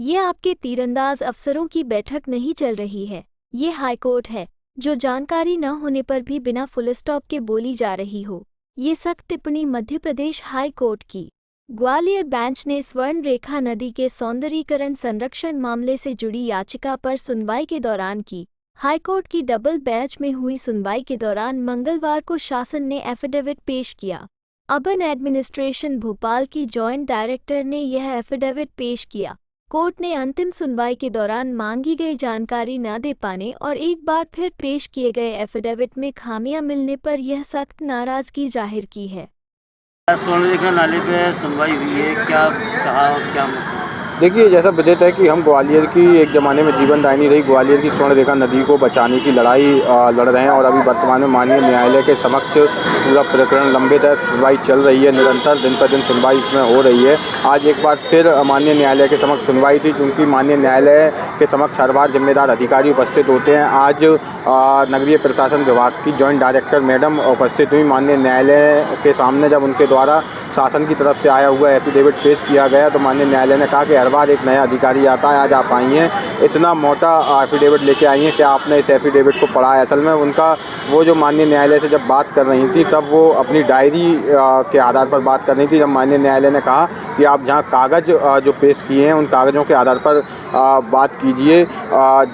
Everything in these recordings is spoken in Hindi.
ये आपके तीरंदाज अफसरों की बैठक नहीं चल रही है, ये हाईकोर्ट है, जो जानकारी न होने पर भी बिना फुल स्टॉप के बोली जा रही हो। ये सख्त टिप्पणी मध्य प्रदेश हाई कोर्ट की। ग्वालियर बेंच ने स्वर्ण रेखा नदी के सौंदर्यीकरण संरक्षण मामले से जुड़ी याचिका पर सुनवाई के दौरान की। हाईकोर्ट की डबल बेंच में हुई सुनवाई के दौरान मंगलवार को शासन ने एफिडेविट पेश किया। अर्बन एडमिनिस्ट्रेशन भोपाल की जॉइंट डायरेक्टर ने यह एफिडेविट पेश किया। कोर्ट ने अंतिम सुनवाई के दौरान मांगी गई जानकारी न दे पाने और एक बार फिर पेश किए गए एफिडेविट में खामियां मिलने पर यह सख्त नाराजगी जाहिर की है। स्वर्ण रेखा नाले पे सुनवाई हुई है, क्या कहा और क्या मतलब? देखिए, जैसा विदित है कि हम ग्वालियर की एक ज़माने में जीवनदायिनी रही ग्वालियर की स्वर्ण रेखा नदी को बचाने की लड़ाई लड़ रहे हैं और अभी वर्तमान में माननीय न्यायालय के समक्ष पूरा प्रकरण लंबित है। सुनवाई चल रही है, निरंतर दिन पर दिन सुनवाई इसमें हो रही है। आज एक बार फिर माननीय न्यायालय के समक्ष सुनवाई थी, क्योंकि माननीय न्यायालय के समक्ष हर बार जिम्मेदार अधिकारी उपस्थित होते हैं। आज नगरीय प्रशासन विभाग की जॉइंट डायरेक्टर मैडम उपस्थित हुई। माननीय न्यायालय के सामने जब उनके द्वारा शासन की तरफ से आया हुआ एफिडेविट पेश किया गया तो माननीय न्यायालय ने कहा कि हर बार एक नया अधिकारी आता है, आज आप आई हैं, इतना मोटा एफिडेविट लेके आई हैं, क्या आपने इस एफिडेविट को पढ़ा है? असल में उनका वो जो माननीय न्यायालय से जब बात कर रही थी तब वो अपनी डायरी के आधार पर बात कर रही थी। जब माननीय न्यायालय ने कहा कि आप जहाँ कागज़ जो पेश किए हैं उन कागज़ों के आधार पर बात कीजिए,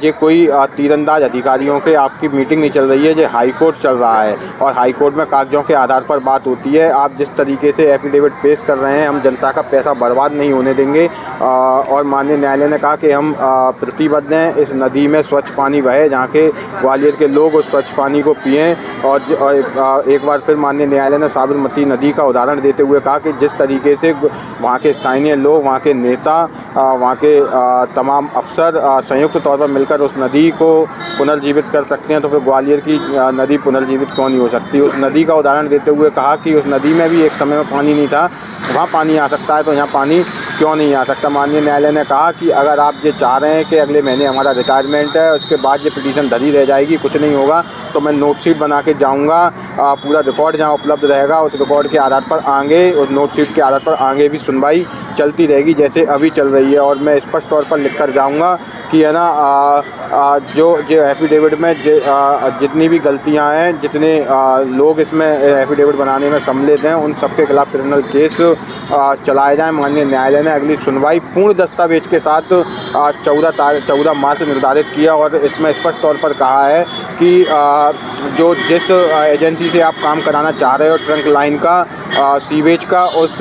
ये कोई तीरंदाज अधिकारियों के आपकी मीटिंग नहीं चल रही है, ये हाई कोर्ट चल रहा है और हाई कोर्ट में कागज़ों के आधार पर बात होती है। आप जिस तरीके से एफिडेविट पेश कर रहे हैं, हम जनता का पैसा बर्बाद नहीं होने देंगे। और माननीय न्यायालय ने कहा कि हम प्रतिबद्ध हैं इस नदी में स्वच्छ पानी बहे, जहाँ के ग्वालियर के लोग उस स्वच्छ पानी को पिएँ। और एक बार फिर माननीय न्यायालय ने साबरमती नदी का उदाहरण देते हुए कहा कि जिस तरीके से वहाँ के स्थानीय लोग, वहाँ के नेता, वहाँ के तमाम अफसर संयुक्त तौर पर मिलकर उस नदी को पुनर्जीवित कर सकते हैं, तो फिर ग्वालियर की नदी पुनर्जीवित क्यों नहीं हो सकती। उस नदी का उदाहरण देते हुए कहा कि उस नदी में भी एक समय में पानी नहीं था, वहाँ पानी आ सकता है, तो यहाँ पानी क्यों नहीं आ सकता। माननीय न्यायालय ने कहा कि अगर आप ये चाह रहे हैं कि अगले महीने हमारा रिटायरमेंट है, उसके बाद ये पिटीशन धरी रह जाएगी, कुछ नहीं होगा, तो मैं नोट शीट बना के जाऊँगा, पूरा रिकॉर्ड जहाँ उपलब्ध रहेगा उस रिकॉर्ड के आधार पर आगे, उस नोट शीट के आधार पर आगे भी सुनवाई चलती रहेगी जैसे अभी चल रही है। और मैं स्पष्ट तौर पर लिख कर जाऊँगा कि है ना, जो एफिडेविट में जितनी भी गलतियां हैं, जितने लोग इसमें एफिडेविट बनाने में सम्मिलित हैं, उन सबके खिलाफ क्रिमिनल केस चलाए जाएं। माननीय न्यायालय ने अगली सुनवाई पूर्ण दस्तावेज के साथ 14 मार्च निर्धारित किया और इसमें स्पष्ट तौर पर कहा है कि जो जिस एजेंसी से आप काम कराना चाह रहे हो, ट्रंक लाइन का, सीवेज का, उस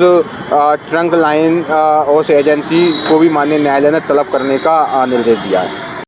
ट्रंक लाइन उस एजेंसी को भी माननीय न्यायालय ने तलब करने का निर्देश दिया है।